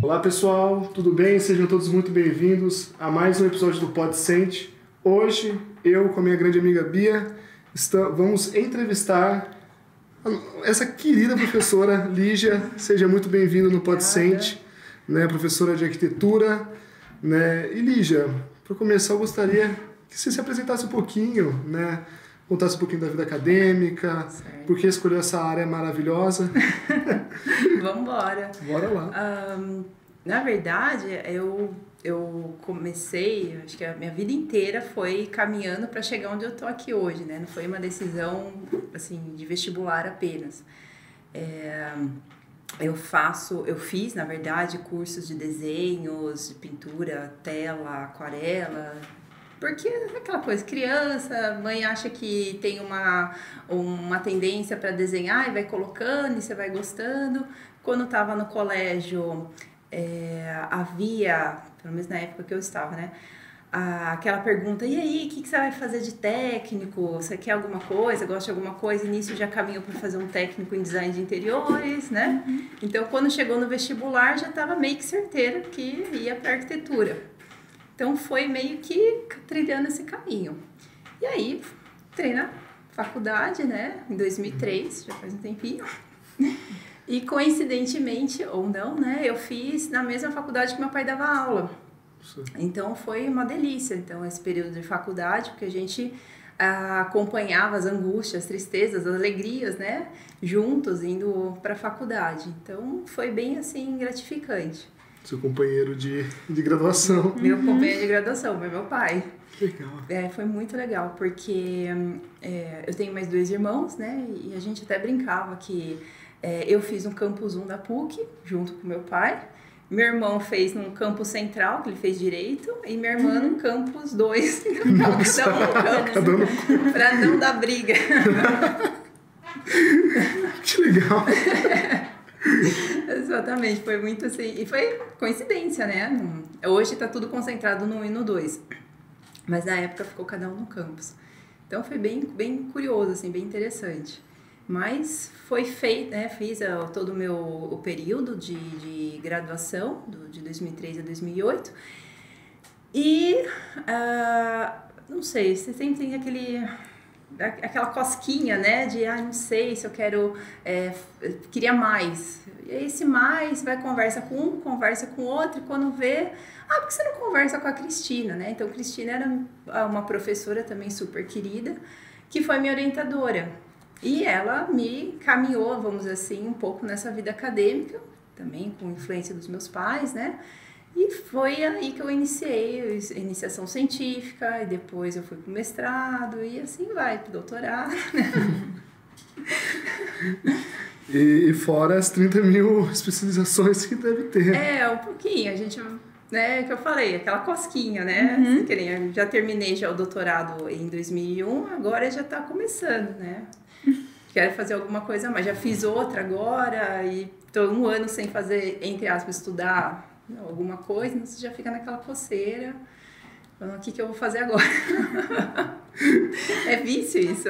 Olá pessoal, tudo bem? Sejam todos muito bem-vindos a mais um episódio do PodSente. Hoje, eu com a minha grande amiga Bia, vamos entrevistar essa querida professora Lígia. Seja muito bem-vinda no PodSente, né? Professora de arquitetura, né? E Lígia, para começar eu gostaria que você se apresentasse um pouquinho, né? Contasse um pouquinho da vida acadêmica, certo. Por que escolheu essa área maravilhosa. Vamos embora. Bora lá. Na verdade, eu comecei, acho que a minha vida inteira foi caminhando para chegar onde eu estou aqui hoje, né? Não foi uma decisão assim de vestibular apenas. Eu fiz, na verdade, cursos de desenhos, de pintura, tela, aquarela. Porque aquela coisa, criança, mãe acha que tem uma tendência para desenhar e vai colocando e você vai gostando. Quando eu estava no colégio, havia, pelo menos na época que eu estava, né? Aquela pergunta, e aí, o que você vai fazer de técnico? Você quer alguma coisa? Gosta de alguma coisa? E nisso já caminhou para fazer um técnico em design de interiores, né? Uhum. Então, quando chegou no vestibular, já estava meio que certeira que ia para arquitetura. Então, foi meio que trilhando esse caminho. E aí, entrei na faculdade, né? Em 2003, já faz um tempinho. E, coincidentemente, ou não, né? Eu fiz na mesma faculdade que meu pai dava aula. Sim. Então, foi uma delícia. Então, esse período de faculdade, porque a gente acompanhava as angústias, as tristezas, as alegrias, né? Juntos, indo para a faculdade. Então, foi bem, assim, gratificante. Seu companheiro de graduação. Meu companheiro de graduação, foi meu pai. Legal. Foi muito legal, porque eu tenho mais 2 irmãos, né? E a gente até brincava que eu fiz no Campus 1 da PUC, junto com meu pai. Meu irmão fez no Campus Central, que ele fez Direito, e minha irmã no Campus 2. Cada um para não dar briga. Que legal. Exatamente, foi muito assim, e foi coincidência, né? Hoje tá tudo concentrado no 1 e no 2, mas na época ficou cada um no campus. Então foi bem curioso, assim, bem interessante. Mas foi feito, né? Fiz todo o período de graduação, de 2003 a 2008, e não sei, você sempre tem aquela cosquinha, né, de não sei se eu queria mais. E esse mais vai conversa com um, conversa com outro, e quando vê, por que você não conversa com a Cristina, né? Então, Cristina era uma professora também super querida, que foi minha orientadora. E ela me caminhou, vamos dizer assim, um pouco nessa vida acadêmica, também com influência dos meus pais, né? E foi aí que eu iniciei a iniciação científica, e depois eu fui pro mestrado, e assim vai, pro doutorado, né? E fora as 30 mil especializações que deve ter. Um pouquinho, a gente, né, que eu falei, aquela cosquinha, né? Uhum. Já terminei o doutorado em 2001, agora já tá começando, né? Quero fazer alguma coisa mais, já fiz outra agora, e tô 1 ano sem fazer, entre aspas, estudar alguma coisa, você já fica naquela coceira. O que eu vou fazer agora? É vício isso.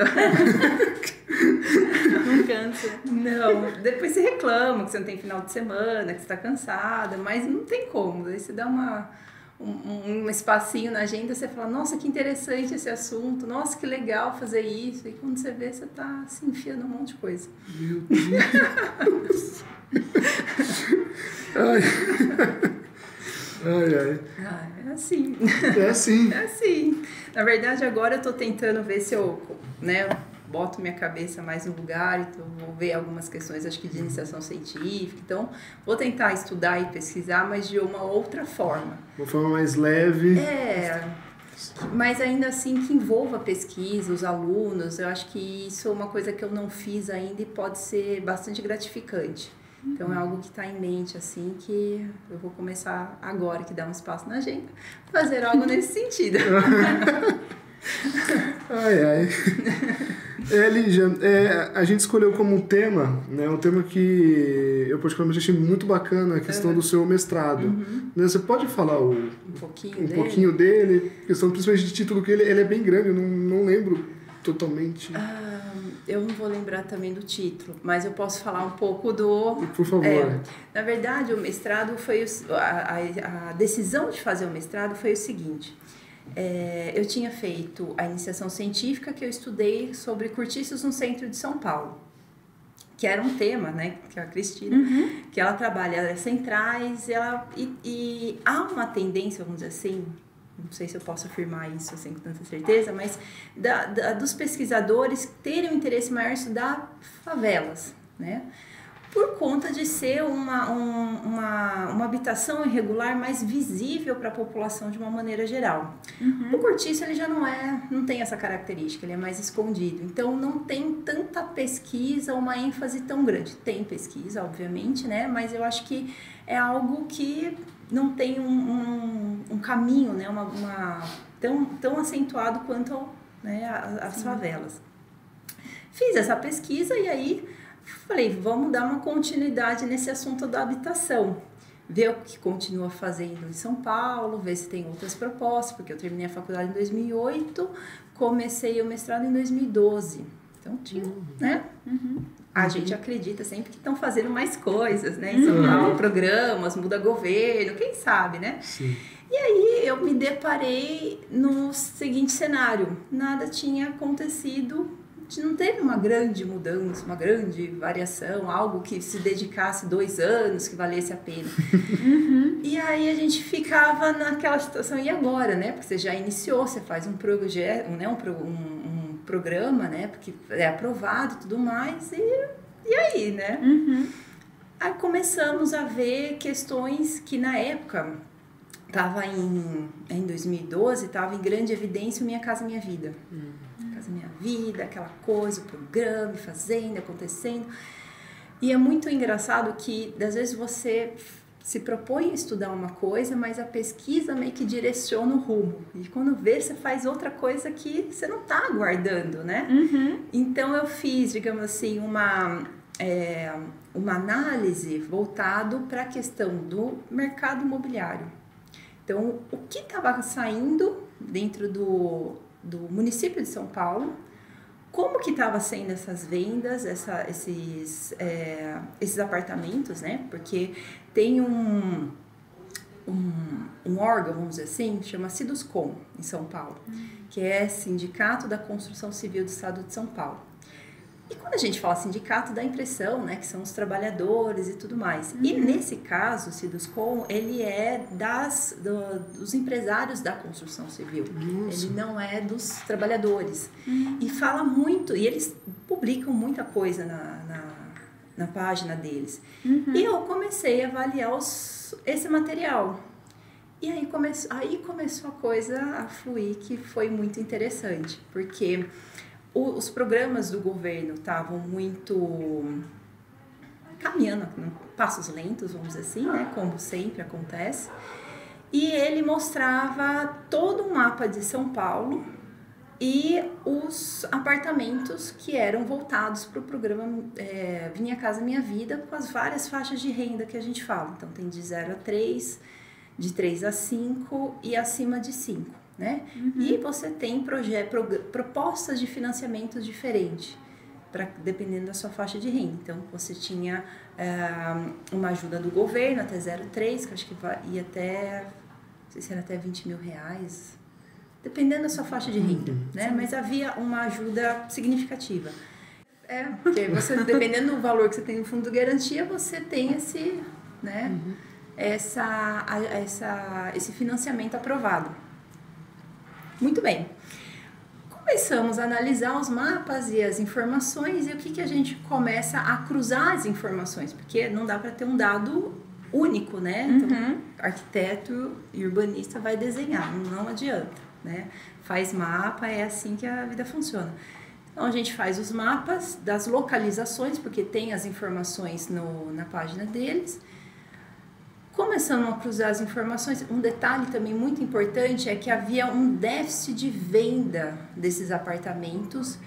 Não cansa. Não, depois você reclama que você não tem final de semana, que você tá cansada, mas não tem como. Aí você dá um espacinho na agenda, você fala, nossa, que interessante esse assunto, nossa, que legal fazer isso. E quando você vê, você tá se enfiando um monte de coisa. Meu Deus. Ai. É assim. É assim. É assim. Na verdade, agora eu tô tentando ver se eu, né, boto minha cabeça mais no lugar, então vou ver algumas questões, acho que de iniciação científica. Então, vou tentar estudar e pesquisar, mas de uma outra forma. Uma forma mais leve. Mas ainda assim que envolva a pesquisa, os alunos. Eu acho que isso é uma coisa que eu não fiz ainda e pode ser bastante gratificante. Então, é algo que está em mente, assim, que eu vou começar agora, que dá um espaço na agenda, fazer algo nesse sentido. Ai. Lígia, a gente escolheu como tema, né, um tema que eu particularmente achei muito bacana, a questão do seu mestrado. Uhum. Você pode falar um pouquinho dele? Questão principalmente de título, que ele é bem grande, eu não lembro. totalmente... Eu não vou lembrar também do título, mas eu posso falar um pouco do... Por favor. Na verdade, o mestrado foi... A decisão de fazer o mestrado foi o seguinte. Eu tinha feito a iniciação científica, que eu estudei sobre cortiços no centro de São Paulo, que era um tema, né, que é a Cristina, que ela trabalha áreas centrais, e há uma tendência, vamos dizer assim, não sei se eu posso afirmar isso assim com tanta certeza, mas dos pesquisadores terem um interesse maior em estudar favelas, né? Por conta de ser uma habitação irregular mais visível para a população de uma maneira geral. O cortiço ele já não tem essa característica, ele é mais escondido. Então não tem tanta pesquisa, uma ênfase tão grande. Tem pesquisa, obviamente, né? Mas eu acho que é algo que não tem um caminho, né? Tão acentuado quanto, né, as favelas. Fiz essa pesquisa e aí falei, vamos dar uma continuidade nesse assunto da habitação. Ver o que continua fazendo em São Paulo, ver se tem outras propostas, porque eu terminei a faculdade em 2008, comecei o mestrado em 2012. Então, tinha, né? A gente acredita sempre que estão fazendo mais coisas, né? Em São Paulo, programas, muda governo, quem sabe, né? Sim. E aí eu me deparei no seguinte cenário, nada tinha acontecido, não teve uma grande mudança, uma grande variação, algo que se dedicasse 2 anos, que valesse a pena. E aí a gente ficava naquela situação, e agora, né? Porque você já iniciou, você faz um projeto, né? um programa, né? Porque é aprovado e tudo mais, e aí, né? Aí começamos a ver questões que na época, estava em 2012, estava em grande evidência o Minha Casa Minha Vida. Minha Vida, aquela coisa, o programa, fazendo, acontecendo. E é muito engraçado que, às vezes, você se propõe a estudar uma coisa, mas a pesquisa meio que direciona o rumo. E quando vê, você faz outra coisa que você não está aguardando, né? Então, eu fiz, digamos assim, uma análise voltado para a questão do mercado imobiliário. Então, o que estava saindo dentro do município de São Paulo, como que estava sendo essas vendas, esses apartamentos, né? Porque tem um órgão, vamos dizer assim, chama Siduscom, em São Paulo, que é Sindicato da Construção Civil do Estado de São Paulo. E quando a gente fala sindicato, dá a impressão, né, que são os trabalhadores e tudo mais. E nesse caso, o Siduscom, ele é dos empresários da construção civil. Nossa. Ele não é dos trabalhadores. E fala muito, e eles publicam muita coisa na página deles. E eu comecei a avaliar esse material. E aí começou a coisa a fluir, que foi muito interessante, porque os programas do governo estavam muito caminhando, passos lentos, vamos dizer assim, né? Como sempre acontece. E ele mostrava todo um mapa de São Paulo e os apartamentos que eram voltados para o programa Minha Casa Minha Vida, com as várias faixas de renda que a gente fala. Então, tem de 0 a 3, de 3 a 5 e acima de 5. Né? E você tem propostas de financiamento diferentes, dependendo da sua faixa de renda. Então, você tinha uma ajuda do governo até 0,3, que acho que ia até, não sei se era até R$20 mil, dependendo da sua faixa de renda, né? Mas havia uma ajuda significativa. Porque você, dependendo do valor que você tem no fundo de garantia, você tem esse, né, esse financiamento aprovado. Muito bem. Começamos a analisar os mapas e as informações, e o que a gente começa a cruzar as informações, porque não dá para ter um dado único, né? Então, arquiteto e urbanista vai desenhar, não adianta, né? Faz mapa, é assim que a vida funciona. Então, a gente faz os mapas das localizações, porque tem as informações na página deles. Começando a cruzar as informações, um detalhe também muito importante é que havia um déficit de venda desses apartamentos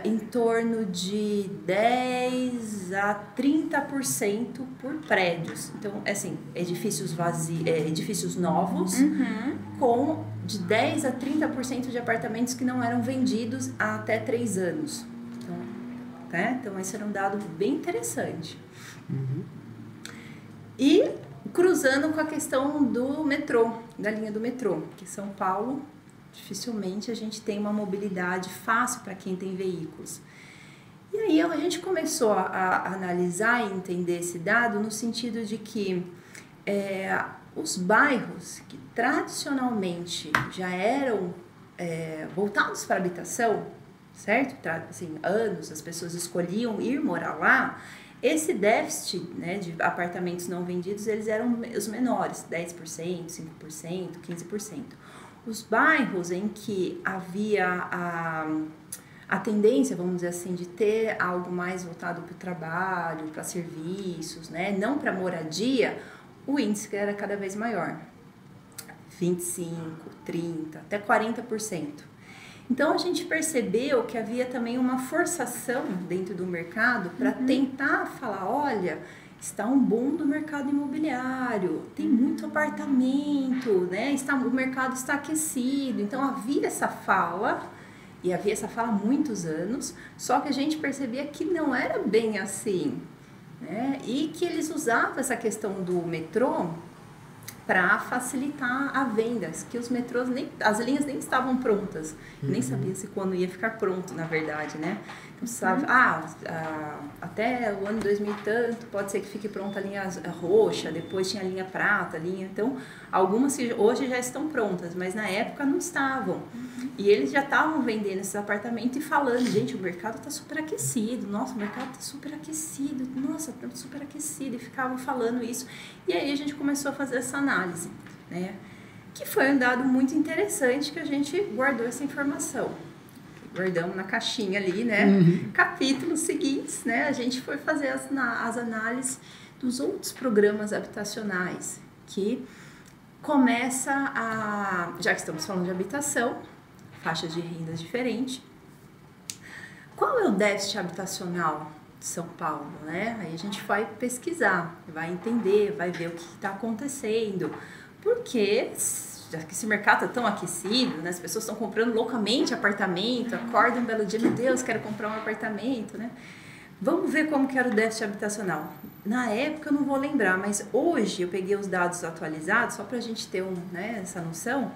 em torno de 10% a 30% por prédios. Então, assim, edifícios vazios, edifícios novos com de 10 a 30% de apartamentos que não eram vendidos há até 3 anos. Então, né? Então, esse era um dado bem interessante. E cruzando com a questão do metrô, da linha do metrô, que São Paulo, dificilmente a gente tem uma mobilidade fácil para quem tem veículos. E aí a gente começou a analisar e entender esse dado no sentido de que os bairros que tradicionalmente já eram voltados para a habitação, certo? Assim, anos as pessoas escolhiam ir morar lá, esse déficit, né, de apartamentos não vendidos, eles eram os menores, 10%, 5%, 15%. Os bairros em que havia a tendência, vamos dizer assim, de ter algo mais voltado para o trabalho, para serviços, né, não para moradia, o índice era cada vez maior, 25%, 30%, até 40%. Então, a gente percebeu que havia também uma forçação dentro do mercado para tentar falar, olha, está um boom do mercado imobiliário, tem muito apartamento, né? O mercado está aquecido. Então, havia essa fala, e havia essa fala há muitos anos, só que a gente percebia que não era bem assim, né? E que eles usavam essa questão do metrô para facilitar a venda, que os metrôs, as linhas nem estavam prontas, nem sabia se quando ia ficar pronto, na verdade, né? Então, sabe, até o ano 2000 e tanto, pode ser que fique pronta a linha roxa, depois tinha a linha prata, então, algumas que hoje já estão prontas, mas na época não estavam. E eles já estavam vendendo esses apartamentos e falando, gente, o mercado está super aquecido, nossa, o mercado está super aquecido, nossa, está super aquecido, e ficavam falando isso. E aí a gente começou a fazer essa análise, né? Que foi um dado muito interessante que a gente guardou essa informação. Guardamos na caixinha ali, né? Capítulos seguintes, né? A gente foi fazer as análises dos outros programas habitacionais, que começa já que estamos falando de habitação, faixas de rendas diferentes. Qual é o déficit habitacional de São Paulo, né? Aí a gente vai pesquisar, vai entender, vai ver o que está acontecendo. Porque, já que esse mercado está tão aquecido, né? As pessoas estão comprando loucamente apartamento, acordam um belo dia, meu Deus, quero comprar um apartamento, né? Vamos ver como que era o déficit habitacional. Na época eu não vou lembrar, mas hoje eu peguei os dados atualizados, só para a gente ter essa noção,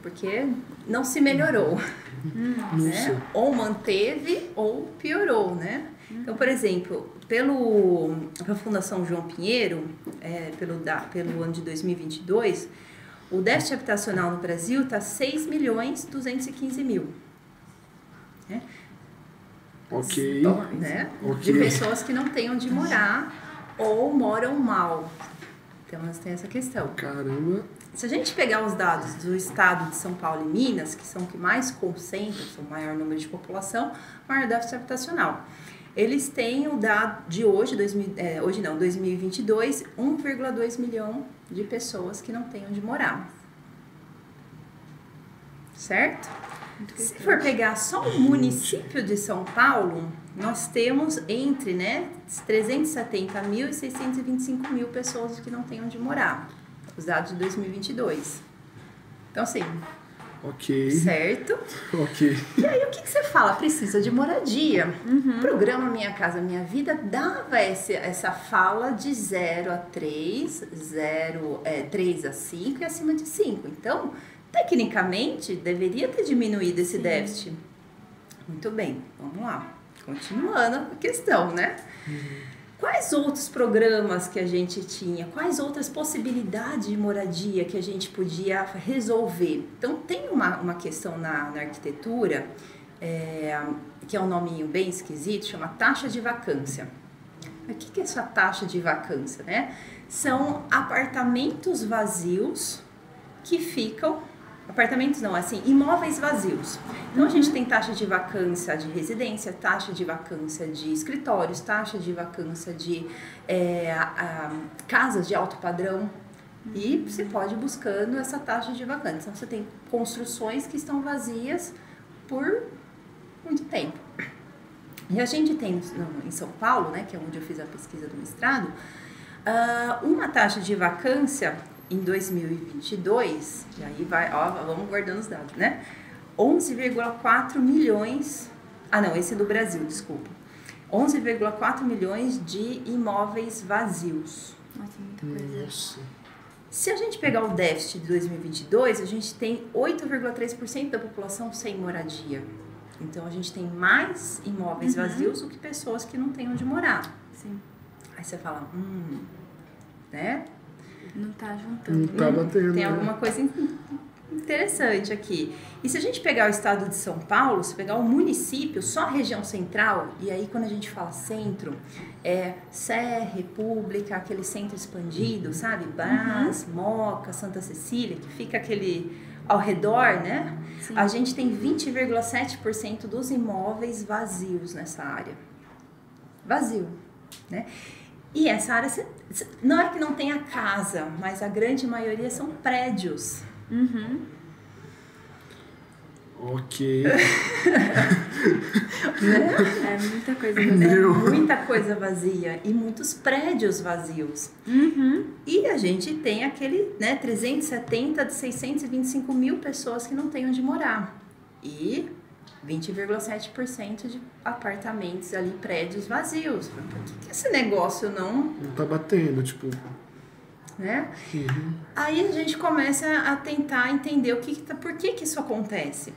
porque não se melhorou, né? Ou manteve ou piorou, né? Então, por exemplo, pela Fundação João Pinheiro, pelo ano de 2022, o déficit habitacional no Brasil está 6.215.000. Né? Ok. Né? De pessoas que não têm onde morar ou moram mal. Então, nós temos essa questão. Caramba. Se a gente pegar os dados do estado de São Paulo e Minas, que são que mais concentram, são o maior número de população, maior déficit habitacional. Eles têm o dado de hoje, 2022, 1,2 milhão de pessoas que não têm onde morar. Certo? Se for pegar só o município de São Paulo, nós temos entre 370 mil e 625 mil pessoas que não têm onde morar. Os dados de 2022. Então, assim... Ok. Certo? Ok. E aí, o que você fala? Precisa de moradia. O programa Minha Casa Minha Vida dava essa fala de 0 a 3, 3 a 5 e acima de 5. Então, tecnicamente, deveria ter diminuído esse déficit. Muito bem, vamos lá. Continuando a questão, né? Quais outros programas que a gente tinha? Quais outras possibilidades de moradia que a gente podia resolver? Então, tem uma questão na arquitetura, que é um nominho bem esquisito, chama taxa de vacância. O que é essa taxa de vacância, né? São apartamentos vazios que ficam... Apartamentos não, assim, imóveis vazios. Então, a gente tem taxa de vacância de residência, taxa de vacância de escritórios, taxa de vacância de casas de alto padrão. E você pode ir buscando essa taxa de vacância. Então, você tem construções que estão vazias por muito tempo. E a gente tem em São Paulo, né, que é onde eu fiz a pesquisa do mestrado, uma taxa de vacância em 2022, e aí vai, ó, vamos guardando os dados, né? 11,4 milhões, esse do Brasil, desculpa. 11,4 milhões de imóveis vazios. Nossa, muita coisa. Nossa. Se a gente pegar o déficit de 2022, a gente tem 8,3% da população sem moradia. Então, a gente tem mais imóveis vazios do que pessoas que não têm onde morar. Sim. Aí você fala, né? Não tá juntando. Não tá batendo. Tem né? alguma coisa interessante aqui. E se a gente pegar o estado de São Paulo, se pegar o município, só a região central, e aí quando a gente fala centro, é Sé, República, aquele centro expandido, sabe? Brás, Moca, Santa Cecília, que fica aquele ao redor, né? Sim. A gente tem 20,7% dos imóveis vazios nessa área. Vazio, né? E essa área, não é que não tenha casa, mas a grande maioria são prédios. Ok. Né? É muita coisa. Muita coisa vazia e muitos prédios vazios. E a gente tem aquele, né, 370 de 625 mil pessoas que não têm onde morar. E 20,7% de apartamentos ali, prédios vazios. Por que esse negócio não... Não tá batendo, tipo... né? Aí a gente começa a tentar entender por que isso acontece.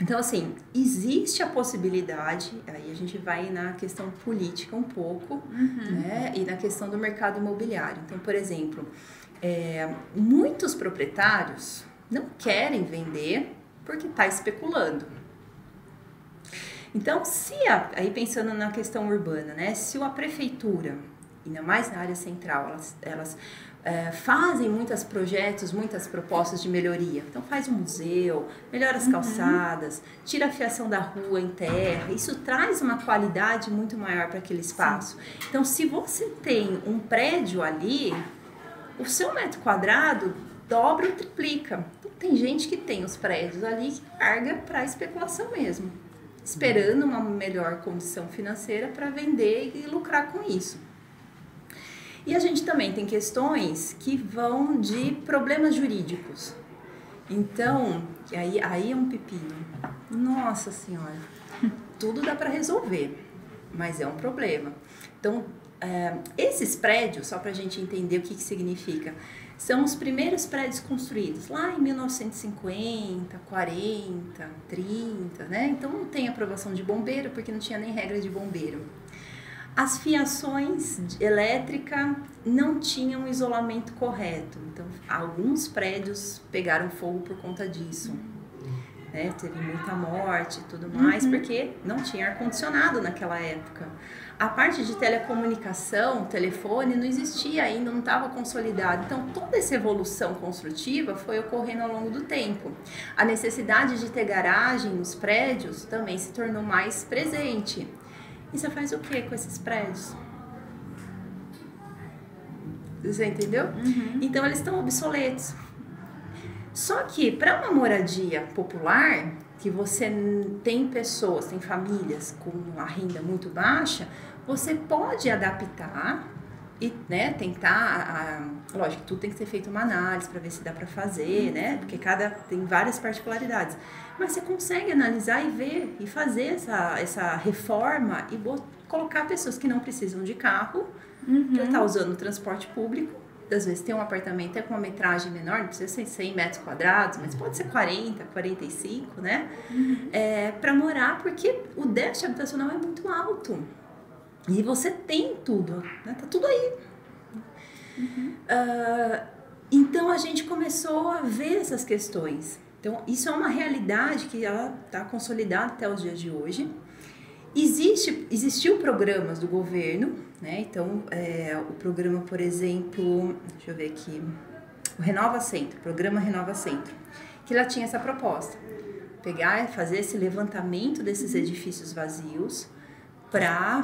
Então, assim, existe a possibilidade, aí a gente vai na questão política um pouco, né? E na questão do mercado imobiliário. Então, por exemplo, muitos proprietários não querem vender porque está especulando. Então, aí pensando na questão urbana, né? Se a prefeitura, ainda mais na área central, elas fazem muitos projetos, muitas propostas de melhoria. Então faz um museu, melhora as calçadas, tira a fiação da rua em terra. Isso traz uma qualidade muito maior para aquele espaço. Então, se você tem um prédio ali, o seu metro quadrado dobra ou triplica. Então, tem gente que tem os prédios ali que larga para especulação mesmo, esperando uma melhor condição financeira para vender e lucrar com isso. E a gente também tem questões que vão de problemas jurídicos. Então, aí é um pepino. Nossa Senhora, tudo dá para resolver, mas é um problema. Então, esses prédios, só para a gente entender o que significa, são os primeiros prédios construídos lá em 1950, 40, 30, né? Então, não tem aprovação de bombeiro, porque não tinha nem regra de bombeiro. As fiações elétricas não tinham isolamento correto. Então, alguns prédios pegaram fogo por conta disso. Né? Teve muita morte e tudo mais, porque não tinha ar-condicionado naquela época. A parte de telecomunicação, telefone, não existia ainda, não estava consolidado. Então, toda essa evolução construtiva foi ocorrendo ao longo do tempo. A necessidade de ter garagem nos prédios também se tornou mais presente. E você faz o que com esses prédios? Você entendeu? Então, eles estão obsoletos. Só que, para uma moradia popular, que você tem pessoas, tem famílias com uma renda muito baixa, você pode adaptar e, né, tentar... Lógico, tudo tem que ser feito uma análise para ver se dá para fazer, né? Porque tem várias particularidades. Mas você consegue analisar e ver e fazer essa reforma e colocar pessoas que não precisam de carro, já está usando o transporte público. Às vezes tem um apartamento até com uma metragem menor, não precisa ser 100 metros quadrados, mas pode ser 40, 45, né? Para morar, porque o déficit habitacional é muito alto. E você tem tudo, né? Tá tudo aí. Então a gente começou a ver essas questões. Então, isso é uma realidade que ela está consolidada até os dias de hoje. Existiu programas do governo, né? Então, o programa, por exemplo, deixa eu ver aqui, o Renova Centro, programa Renova Centro, que ela tinha essa proposta, pegar e fazer esse levantamento desses edifícios vazios para,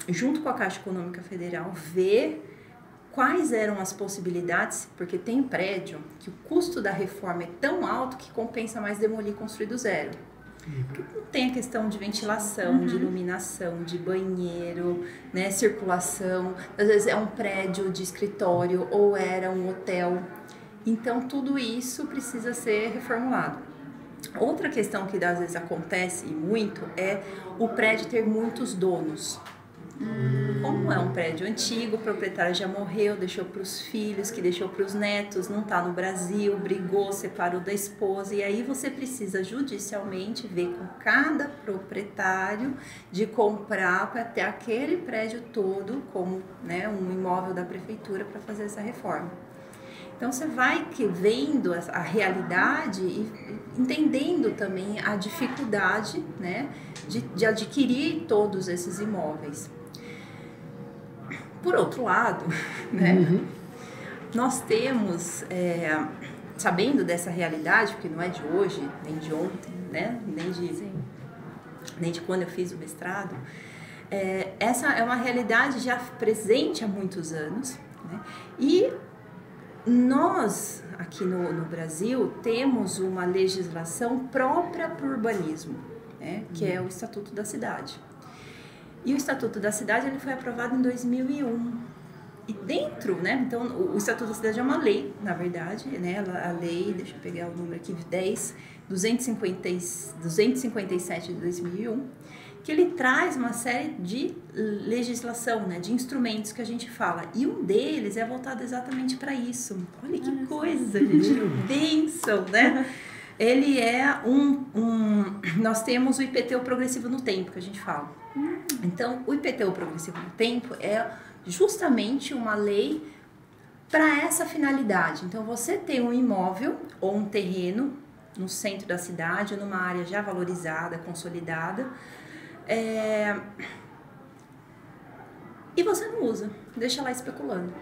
junto com a Caixa Econômica Federal, ver quais eram as possibilidades, porque tem prédio que o custo da reforma é tão alto que compensa mais demolir e construir do zero. Não tem a questão de ventilação, de iluminação, de banheiro, né, circulação. Às vezes é um prédio de escritório ou era um hotel. Então, tudo isso precisa ser reformulado. Outra questão que às vezes acontece muito é o prédio ter muitos donos. Como é um prédio antigo, o proprietário já morreu, deixou para os filhos, que deixou para os netos, não está no Brasil, brigou, separou da esposa, e aí você precisa judicialmente ver com cada proprietário de comprar para ter aquele prédio todo como, né, um imóvel da prefeitura para fazer essa reforma. Então você vai vendo a realidade e entendendo também a dificuldade, né, de adquirir todos esses imóveis. Por outro lado, né, nós temos, sabendo dessa realidade, porque não é de hoje, nem de ontem, né, nem de quando eu fiz o mestrado, essa é uma realidade já presente há muitos anos, né, e nós, aqui no Brasil, temos uma legislação própria para o urbanismo, né, que é o Estatuto da Cidade. E o Estatuto da Cidade ele foi aprovado em 2001. E dentro, né, então o Estatuto da Cidade é uma lei, na verdade, né, a lei, deixa eu pegar o número aqui, 257 de 2001, que ele traz uma série de legislação, né, de instrumentos que a gente fala. E um deles é voltado exatamente para isso. Olha que coisa, gente, bênção, né? Ele é nós temos o IPTU progressivo no tempo, que a gente fala. Então, o IPTU progressivo no tempo é justamente uma lei para essa finalidade. Então, você tem um imóvel ou um terreno no centro da cidade, numa área já valorizada, consolidada, e você não usa, deixa lá especulando.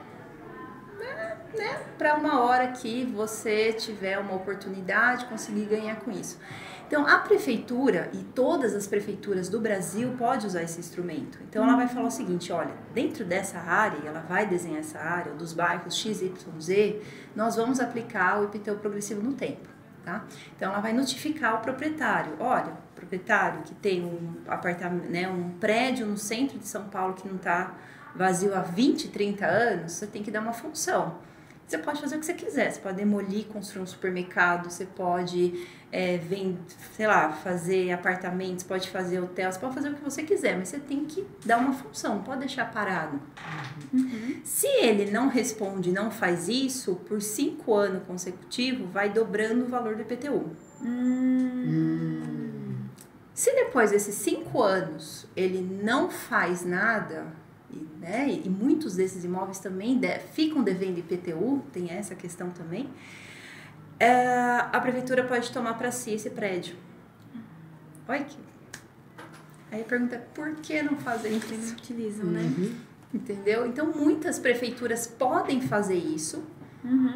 Né? Para uma hora que você tiver uma oportunidade, conseguir ganhar com isso. Então, a prefeitura e todas as prefeituras do Brasil podem usar esse instrumento. Então, ela vai falar o seguinte, olha, dentro dessa área, ela vai desenhar essa área, dos bairros XYZ, nós vamos aplicar o IPTU progressivo no tempo. Tá? Então, ela vai notificar o proprietário. Olha, proprietário que tem um apartamento, né, um prédio no centro de São Paulo que não está vazio há 20, 30 anos, você tem que dar uma função. Você pode fazer o que você quiser, você pode demolir, construir um supermercado, você pode fazer apartamentos, pode fazer hotel, você pode fazer o que você quiser, mas você tem que dar uma função, não pode deixar parado. Se ele não responde, não faz isso, por 5 anos consecutivos, vai dobrando o valor do IPTU. Se depois desses 5 anos ele não faz nada, e muitos desses imóveis também ficam devendo IPTU, tem essa questão também, a prefeitura pode tomar para si esse prédio. Olha aqui. Aí a pergunta é, por que não fazem isso? Eles utilizam, né? Entendeu? Então, muitas prefeituras podem fazer isso,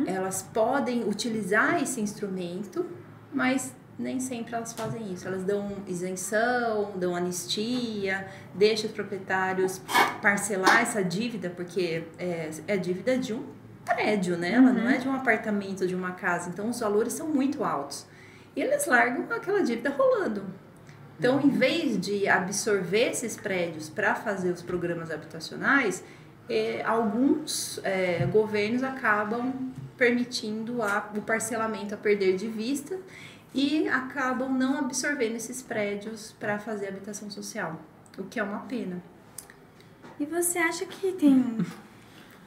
elas podem utilizar esse instrumento, mas nem sempre elas fazem isso. Elas dão isenção, dão anistia, deixam os proprietários parcelar essa dívida, porque é dívida de um prédio, né? Ela não é de um apartamento, de uma casa. Então, os valores são muito altos. E eles largam aquela dívida rolando. Então, em vez de absorver esses prédios para fazer os programas habitacionais, alguns governos acabam permitindo o parcelamento a perder de vista e acabam não absorvendo esses prédios para fazer habitação social, o que é uma pena. E você acha que tem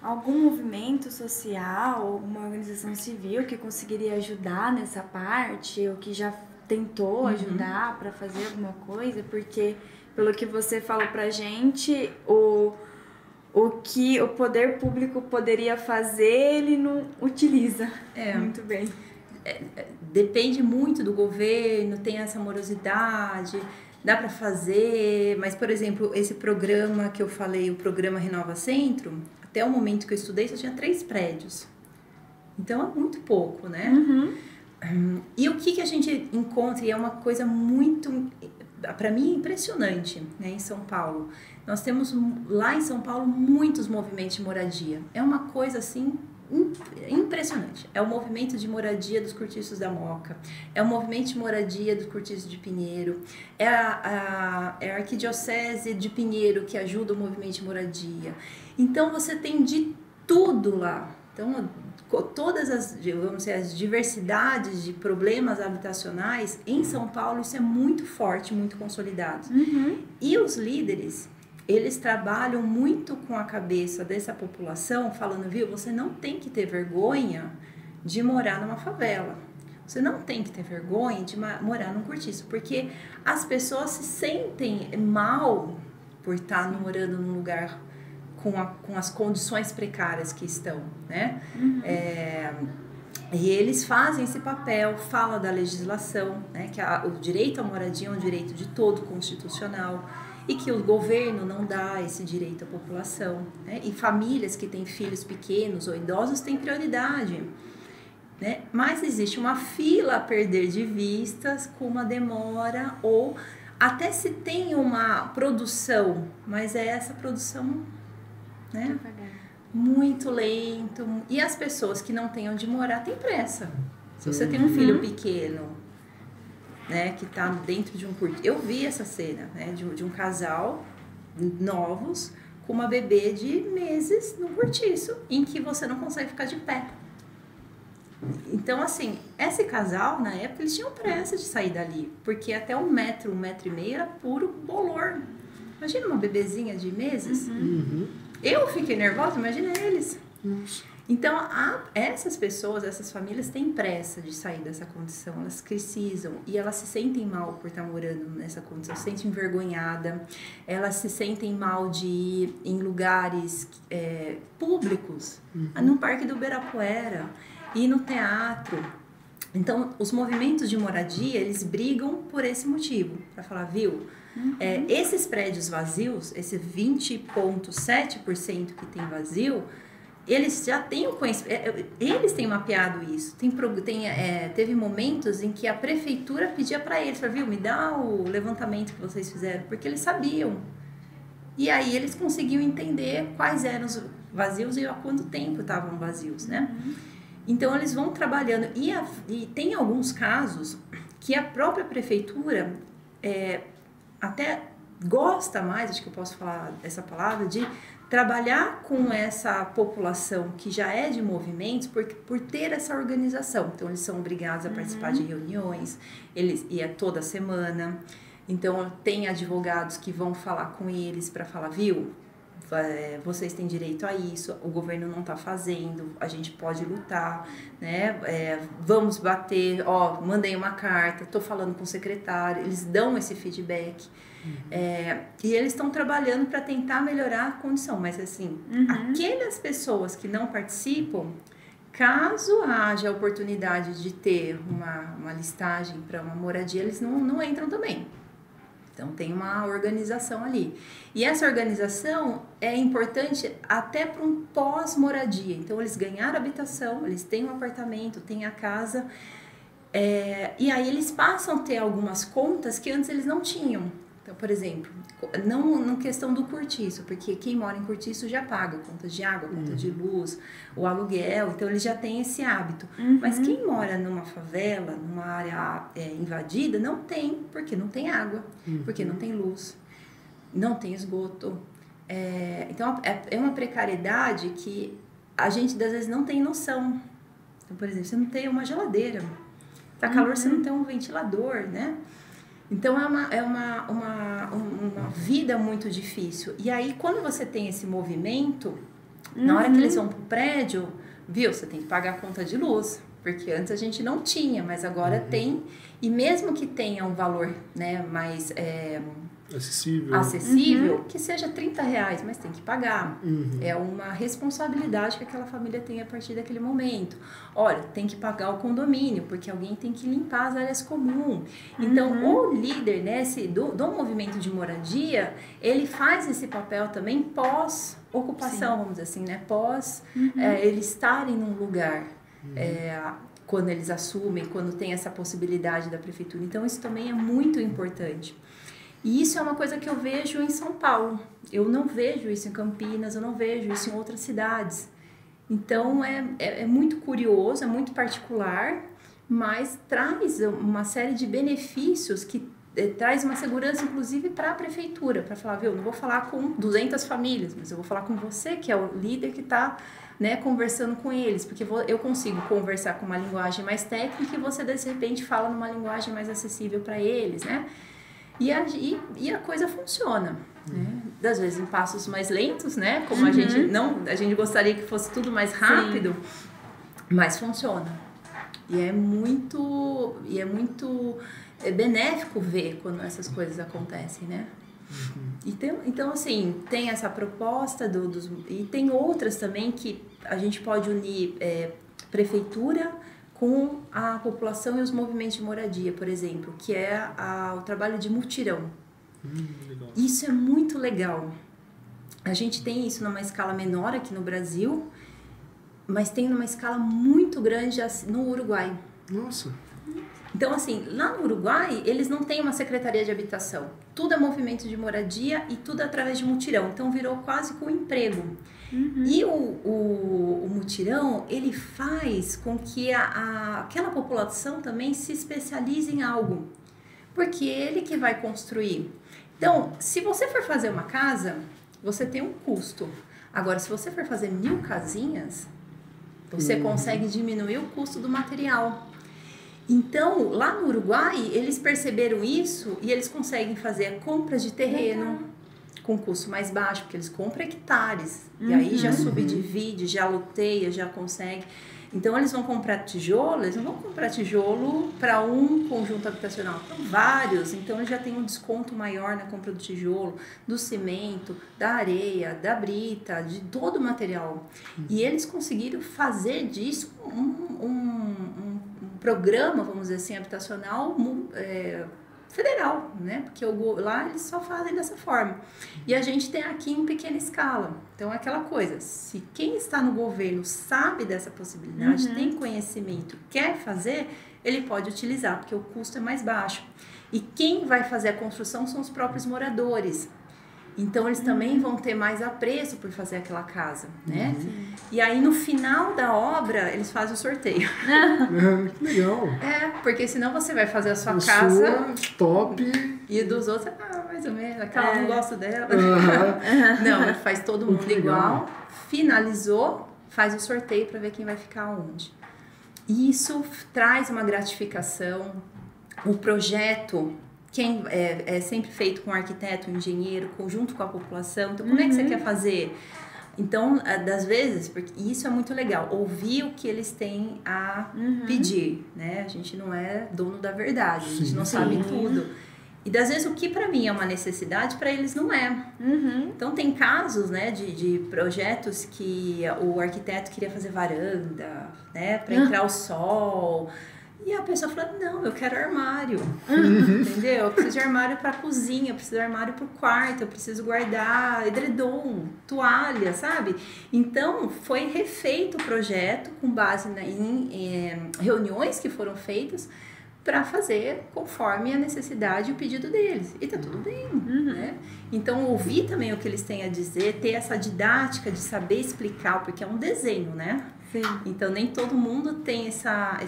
algum movimento social, alguma organização civil que conseguiria ajudar nessa parte, ou que já tentou ajudar para fazer alguma coisa? Porque, pelo que você falou pra gente, o que o poder público poderia fazer, ele não utiliza muito bem. Depende muito do governo, tem essa morosidade, dá para fazer, mas, por exemplo, esse programa que eu falei, o programa Renova Centro, até o momento que eu estudei, só tinha 3 prédios. Então, é muito pouco, né? E o que a gente encontra, e é uma coisa muito, para mim, impressionante, né, em São Paulo. Nós temos lá em São Paulo muitos movimentos de moradia. É uma coisa assim impressionante. É o movimento de moradia dos cortiços da Moca, é o movimento de moradia dos cortiços de Pinheiro, é a Arquidiocese de Pinheiro que ajuda o movimento de moradia. Então você tem de tudo lá. Então todas as, vamos dizer, as diversidades de problemas habitacionais em São Paulo, isso é muito forte, muito consolidado. E os líderes, eles trabalham muito com a cabeça dessa população, falando, viu, você não tem que ter vergonha de morar numa favela. Você não tem que ter vergonha de morar num cortiço, porque as pessoas se sentem mal por estar morando num lugar com as condições precárias que estão, né? E eles fazem esse papel, fala da legislação, né? Que o direito à moradia é um direito de todo constitucional, e que o governo não dá esse direito à população, né? E famílias que têm filhos pequenos ou idosos têm prioridade, né? Mas existe uma fila a perder de vistas, com uma demora, ou até se tem uma produção, mas é essa produção, né? Muito lento. E as pessoas que não têm onde morar têm pressa. Se você tem um filho pequeno, né, que tá dentro de um cortiço. Eu vi essa cena, né, de um casal novos com uma bebê de meses num cortiço em que você não consegue ficar de pé. Então, assim, esse casal, na época, eles tinham pressa de sair dali, porque até 1 metro, 1,5 metro era puro bolor. Imagina uma bebezinha de meses. Eu fiquei nervosa, imagina eles. Então, essas pessoas, essas famílias têm pressa de sair dessa condição, elas precisam, e elas se sentem mal por estar morando nessa condição, se sentem envergonhadas, elas se sentem mal de ir em lugares públicos, no Parque do Ibirapuera, ir no teatro. Então, os movimentos de moradia, eles brigam por esse motivo, para falar, viu, esses prédios vazios, esse 20,7% que tem vazio, eles já têm o conhecimento, eles têm mapeado isso. Teve momentos em que a prefeitura pedia para eles, viu, me dá o levantamento que vocês fizeram, porque eles sabiam. E aí eles conseguiam entender quais eram os vazios e há quanto tempo estavam vazios, né? Então eles vão trabalhando. E tem alguns casos que a própria prefeitura até gosta mais, acho que eu posso falar essa palavra, de trabalhar com essa população que já é de movimentos por ter essa organização. Então, eles são obrigados a participar de reuniões, e é toda semana. Então, tem advogados que vão falar com eles para falar, viu, vocês têm direito a isso, o governo não está fazendo, a gente pode lutar, né? Vamos bater, mandei uma carta, estou falando com o secretário, eles dão esse feedback. E eles estão trabalhando para tentar melhorar a condição, mas assim, aquelas pessoas que não participam, caso haja a oportunidade de ter uma listagem para uma moradia, eles não entram também. Então tem uma organização ali. E essa organização é importante até para um pós-moradia. Então eles ganharam habitação, eles têm um apartamento, têm a casa, e aí eles passam a ter algumas contas que antes eles não tinham. Então, por exemplo, não na questão do cortiço, porque quem mora em cortiço já paga conta de água, conta de luz, o aluguel, então ele já tem esse hábito. Mas quem mora numa favela, numa área invadida, não tem, porque não tem água, porque não tem luz, não tem esgoto. Então, é uma precariedade que a gente, às vezes, não tem noção. Então, por exemplo, você não tem uma geladeira, tá calor, você não tem um ventilador, né? Então, é uma vida muito difícil. E aí, quando você tem esse movimento, na hora que eles vão pro prédio, viu, você tem que pagar a conta de luz. Porque antes a gente não tinha, mas agora tem. E mesmo que tenha um valor, né, mais acessível, que seja R$30, mas tem que pagar. É uma responsabilidade que aquela família tem a partir daquele momento. Olha, tem que pagar o condomínio, porque alguém tem que limpar as áreas comuns. Então, o líder, né, do movimento de moradia, ele faz esse papel também pós-ocupação, vamos dizer assim, né? Eles estarem num lugar. Quando eles assumem, quando tem essa possibilidade da prefeitura. Então, isso também é muito importante. E isso é uma coisa que eu vejo em São Paulo. Eu não vejo isso em Campinas, eu não vejo isso em outras cidades. Então, é muito curioso, é muito particular, mas traz uma série de benefícios que traz uma segurança, inclusive, para a prefeitura, para falar, viu, não vou falar com 200 famílias, mas eu vou falar com você, que é o líder que está, né, conversando com eles, porque eu consigo conversar com uma linguagem mais técnica e você, de repente, fala numa linguagem mais acessível para eles, né? E a coisa funciona, né? Às vezes em passos mais lentos, né? Como a gente gostaria que fosse tudo mais rápido, mas funciona. E é muito benéfico ver quando essas coisas acontecem, né? Então, assim, tem essa proposta e tem outras também que a gente pode unir prefeitura com a população e os movimentos de moradia, por exemplo, que é o trabalho de mutirão. Legal. Isso é muito legal. A gente tem isso numa escala menor aqui no Brasil, mas tem numa escala muito grande no Uruguai. Nossa. Então, assim, lá no Uruguai, eles não têm uma secretaria de habitação. Tudo é movimento de moradia e tudo através de mutirão. Então, virou quase que um emprego. E o mutirão, ele faz com que aquela população também se especialize em algo. Porque ele que vai construir. Então, se você for fazer uma casa, você tem um custo. Agora, se você for fazer 1000 casinhas, você consegue diminuir o custo do material. Então, lá no Uruguai, eles perceberam isso e eles conseguem fazer a compra de terreno com custo mais baixo, porque eles compram hectares. E aí já subdivide, já loteia, já consegue. Então, eles vão comprar tijolo, eles não vão comprar tijolo para um conjunto habitacional, para vários. Então, eles já têm um desconto maior na compra do tijolo, do cimento, da areia, da brita, de todo o material. E eles conseguiram fazer disso um programa, vamos dizer assim, habitacional federal, né? Porque lá eles só fazem dessa forma. E a gente tem aqui em pequena escala. Então, é aquela coisa, se quem está no governo sabe dessa possibilidade, tem conhecimento, quer fazer, ele pode utilizar, porque o custo é mais baixo. E quem vai fazer a construção são os próprios moradores. Então, eles também vão ter mais apreço por fazer aquela casa, né? E aí, no final da obra, eles fazem o sorteio. Que legal. Porque senão você vai fazer a sua casa... top. E dos outros, mais ou menos, aquela não gosta dela. Não, faz todo mundo igual. Finalizou, faz o sorteio para ver quem vai ficar onde. E isso traz uma gratificação. O projeto... é sempre feito com arquiteto, engenheiro, junto com a população. Então, como é que você quer fazer? Então, das vezes, porque isso é muito legal, ouvir o que eles têm a pedir, né? A gente não é dono da verdade, a gente não sabe tudo. E das vezes o que para mim é uma necessidade, para eles não é. Então, tem casos, né, de projetos que o arquiteto queria fazer varanda, né, para entrar o sol. E a pessoa fala, não, eu quero armário, entendeu? Eu preciso de armário para cozinha, eu preciso de armário para o quarto, eu preciso guardar edredom, toalha, sabe? Então, foi refeito o projeto com base em reuniões que foram feitas para fazer conforme a necessidade e o pedido deles. E tá tudo bem, né? Então, ouvir também o que eles têm a dizer, ter essa didática de saber explicar, porque é um desenho, né? Sim. Então, nem todo mundo tem essa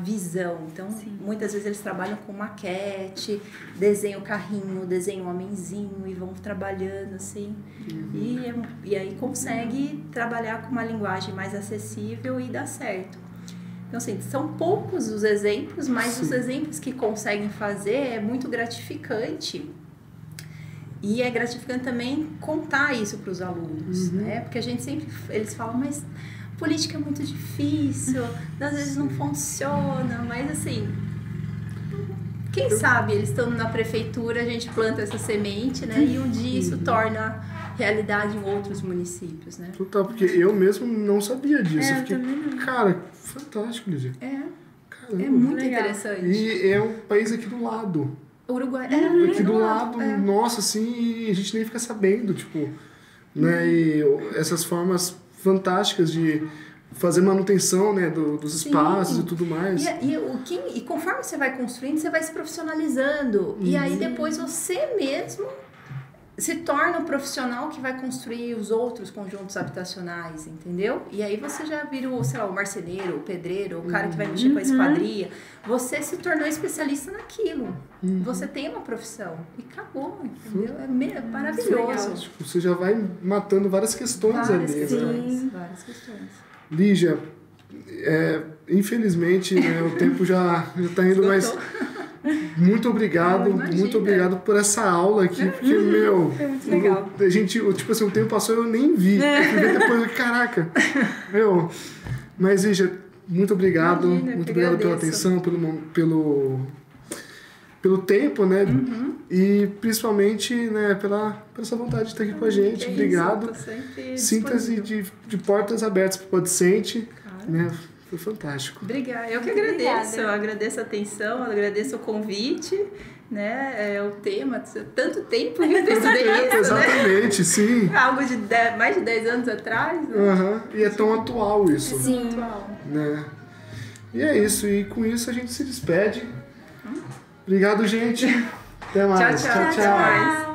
visão. Então, muitas vezes eles trabalham com maquete, desenham o carrinho, desenham o homenzinho e vão trabalhando assim. E aí consegue trabalhar com uma linguagem mais acessível e dá certo. Então, assim, são poucos os exemplos, mas os exemplos que conseguem fazer é muito gratificante. E é gratificante também contar isso para os alunos, né? Porque a gente sempre, eles falam, mas política é muito difícil, às vezes não funciona, mas assim, quem sabe eles estando na prefeitura, a gente planta essa semente, né? E um dia isso torna realidade em outros municípios, né? Total, porque eu mesmo não sabia disso. Eu fiquei, cara, fantástico, Lígia. Caramba. É muito interessante. E é um país aqui do lado. O Uruguai aqui do lado, nossa, assim, a gente nem fica sabendo, tipo, né? E essas formas fantásticas de fazer manutenção, né, dos espaços e tudo mais. E conforme você vai construindo, você vai se profissionalizando. E aí depois você mesmo se torna o profissional que vai construir os outros conjuntos habitacionais, entendeu? E aí você já vira o marceneiro, o pedreiro, o cara que vai mexer com a esquadria. Você se tornou especialista naquilo. Você tem uma profissão. E acabou, entendeu? É maravilhoso. Você já vai matando várias questões ali. Várias questões. Lígia, infelizmente, né, o tempo já está indo, mas muito obrigado por essa aula aqui, porque, Foi muito legal. a gente, tipo assim, o tempo passou e eu nem vi. Eu fui ver depois, caraca, mas Lígia, muito obrigado, muito obrigado pela atenção, pelo tempo, né, e principalmente, né, pela essa vontade de estar aqui com a gente, obrigado. Síntese de portas abertas para o Podsente, né. Foi fantástico. Obrigada. Eu que agradeço. Eu agradeço a atenção, eu agradeço o convite, né? O tema, tanto tempo que eu estudei isso, exatamente, né? Sim. Algo de mais de 10 anos atrás. Né? E é tão atual isso. Sim. Né? E é isso. E com isso a gente se despede. Obrigado, gente. Até mais. Tchau.